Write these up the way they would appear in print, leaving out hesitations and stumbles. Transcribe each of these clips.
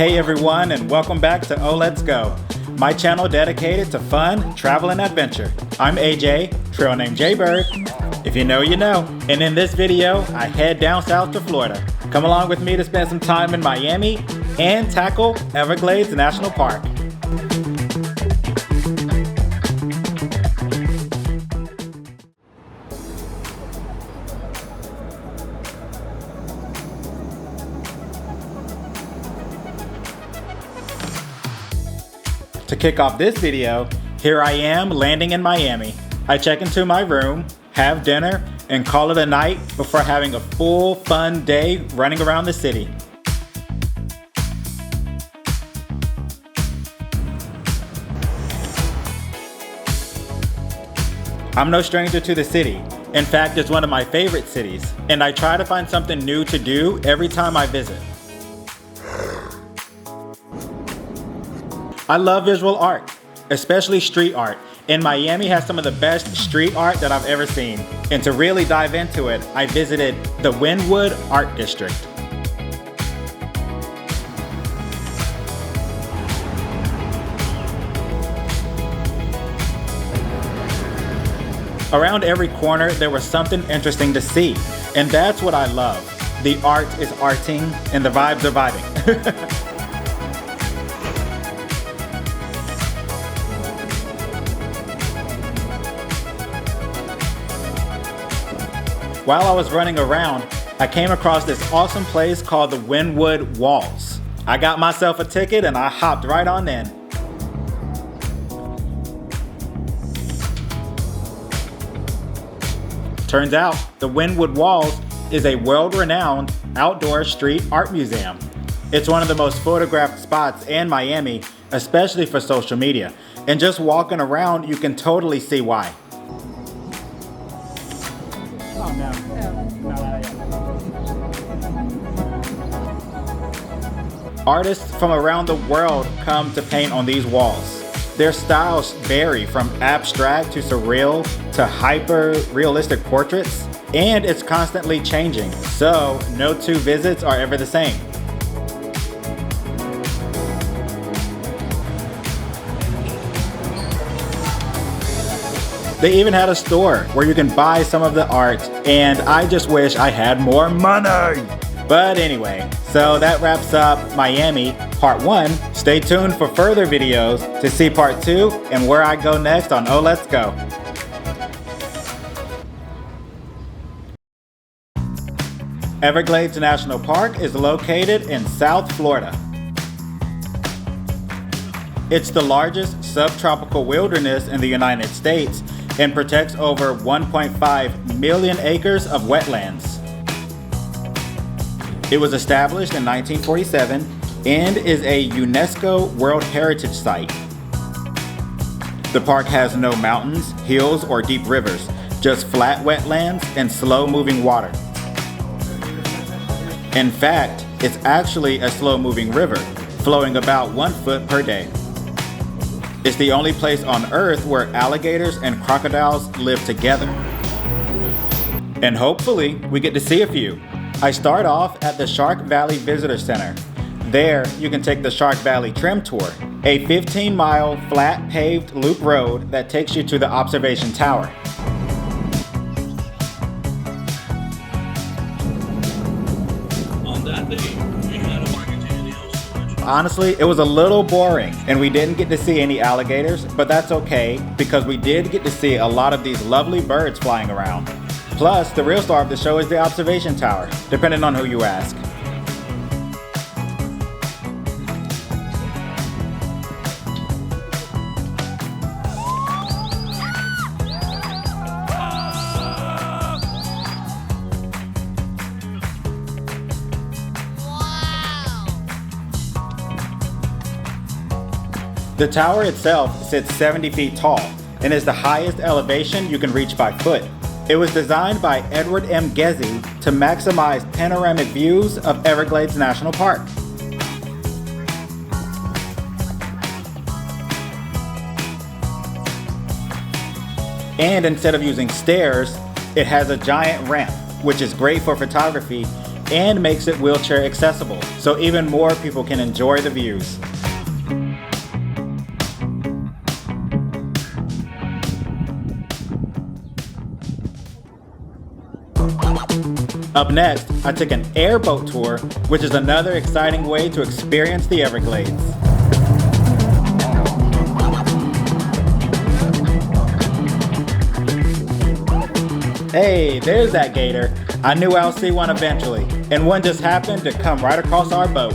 Hey everyone, and welcome back to Oh Let's Go, my channel dedicated to fun, travel, and adventure. I'm AJ, trail name Jaybird. If you know, you know. And in this video, I head down south to Florida. Come along with me to spend some time in Miami and tackle Everglades National Park. To kick off this video, here I am landing in Miami. I check into my room, have dinner, and call it a night before having a full fun day running around the city. I'm no stranger to the city. In fact, it's one of my favorite cities, and I try to find something new to do every time I visit. I love visual art, especially street art, and Miami has some of the best street art that I've ever seen. And to really dive into it, I visited the Wynwood Art District. Around every corner, there was something interesting to see, and that's what I love. The art is arting, and the vibes are vibing. While I was running around, I came across this awesome place called the Wynwood Walls. I got myself a ticket and I hopped right on in. Turns out, the Wynwood Walls is a world-renowned outdoor street art museum. It's one of the most photographed spots in Miami, especially for social media. And just walking around, you can totally see why. Artists from around the world come to paint on these walls. Their styles vary from abstract to surreal to hyper-realistic portraits, and it's constantly changing, so no two visits are ever the same. They even had a store where you can buy some of the art, and I just wish I had more money. But anyway, so that wraps up Miami Part 1. Stay tuned for further videos to see Part 2 and where I go next on Oh Let's Go. Everglades National Park is located in South Florida. It's the largest subtropical wilderness in the United States and protects over 1.5 million acres of wetlands. It was established in 1947 and is a UNESCO World Heritage Site. The park has no mountains, hills, or deep rivers, just flat wetlands and slow-moving water. In fact, it's actually a slow-moving river, flowing about 1 foot per day. It's the only place on Earth where alligators and crocodiles live together. And hopefully, we get to see a few. I start off at the Shark Valley Visitor Center. There, you can take the Shark Valley Tram Tour, a 15-mile flat paved loop road that takes you to the observation tower. On that day, we had a market in the house storage. Honestly, it was a little boring, and we didn't get to see any alligators, but that's okay, because we did get to see a lot of these lovely birds flying around. Plus, the real star of the show is the observation tower, depending on who you ask. The tower itself sits 70 feet tall and is the highest elevation you can reach by foot. It was designed by Edward M. Gezzi to maximize panoramic views of Everglades National Park. And instead of using stairs, it has a giant ramp, which is great for photography and makes it wheelchair accessible, so even more people can enjoy the views. Up next, I took an airboat tour, which is another exciting way to experience the Everglades. Hey, there's that gator. I knew I'll see one eventually, and one just happened to come right across our boat.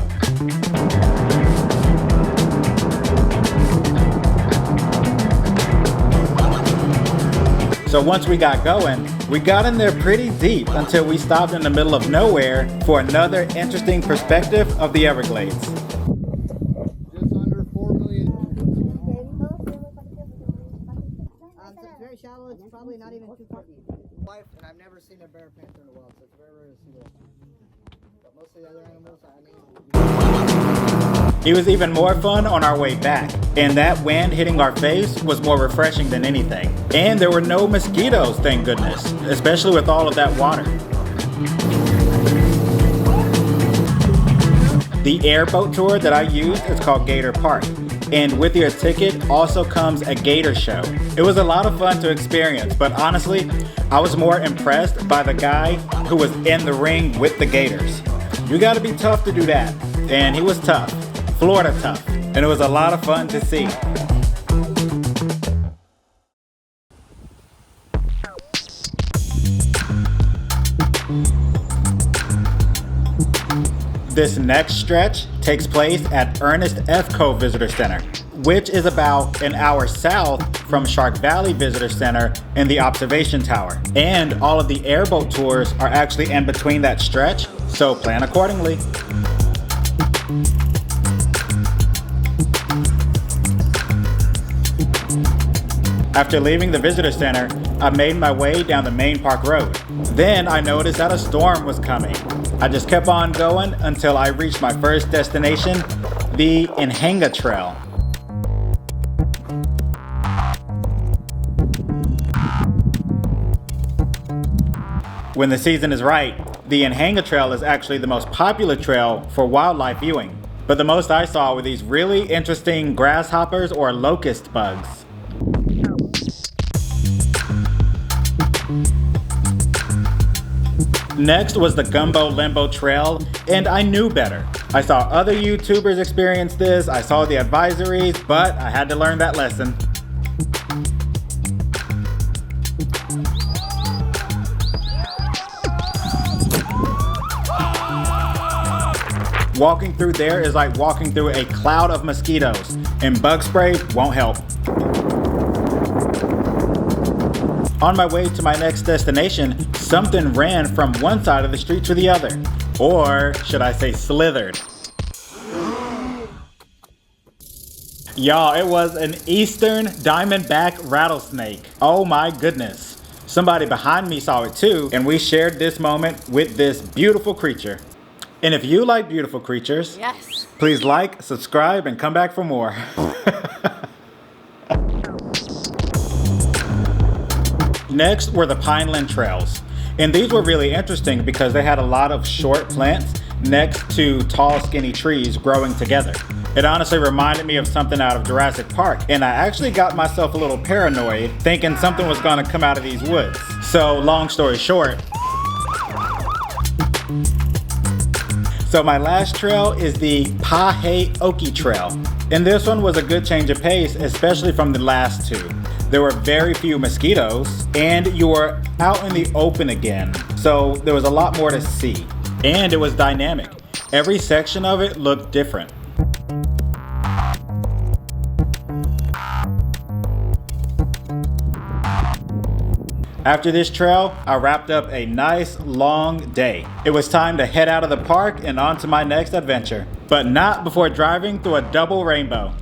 So once we got going, we got in there pretty deep until we stopped in the middle of nowhere for another interesting perspective of the Everglades. Just under 4 million. It's very shallow. It's probably not even 2 foot deep. Life, and I've never seen a bear panther in the wild, so it's very rare to see this. But most of the other animals, It was even more fun on our way back, and that wind hitting our face was more refreshing than anything. And there were no mosquitoes, thank goodness, especially with all of that water. The airboat tour that I used is called Gator Park, and with your ticket also comes a gator show. It was a lot of fun to experience, but honestly, I was more impressed by the guy who was in the ring with the gators. You gotta be tough to do that, and he was tough. Florida tough, and it was a lot of fun to see. This next stretch takes place at Ernest Visitor Center, which is about an hour south from Shark Valley Visitor Center and the observation tower. And all of the airboat tours are actually in between that stretch, so plan accordingly. After leaving the visitor center, I made my way down the main park road. Then I noticed that a storm was coming. I just kept on going until I reached my first destination, the Anhinga Trail. When the season is right, the Anhinga Trail is actually the most popular trail for wildlife viewing. But the most I saw were these really interesting grasshoppers or locust bugs. Next was the Gumbo Limbo Trail, and I knew better. I saw other YouTubers experience this, I saw the advisories, but I had to learn that lesson. Walking through there is like walking through a cloud of mosquitoes, and bug spray won't help. On my way to my next destination, something ran from one side of the street to the other. Or should I say slithered. Y'all, it was an eastern diamondback rattlesnake. Oh my goodness. Somebody behind me saw it too, and we shared this moment with this beautiful creature. And if you like beautiful creatures, yes, please like, subscribe, and come back for more. Next were the Pinelands Trails. And these were really interesting because they had a lot of short plants next to tall skinny trees growing together. It honestly reminded me of something out of Jurassic Park, and I actually got myself a little paranoid thinking something was gonna come out of these woods. So long story short, so my last trail is the Pa-hay-okee Trail. And this one was a good change of pace, especially from the last two. There were very few mosquitoes, and you were out in the open again, so there was a lot more to see. And it was dynamic. Every section of it looked different. After this trail, I wrapped up a nice long day. It was time to head out of the park and on to my next adventure, but not before driving through a double rainbow.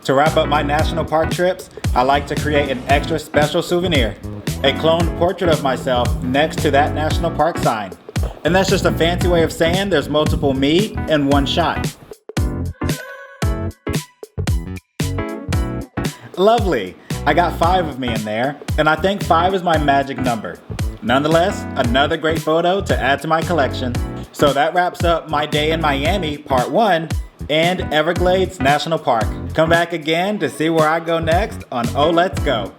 To wrap up my national park trips, I like to create an extra special souvenir, a cloned portrait of myself next to that national park sign. And that's just a fancy way of saying there's multiple me in one shot. Lovely. I got 5 of me in there, and I think 5 is my magic number. Nonetheless, another great photo to add to my collection. So that wraps up my day in Miami, part 1, and Everglades National Park. Come back again to see where I go next on Oh Let's Go.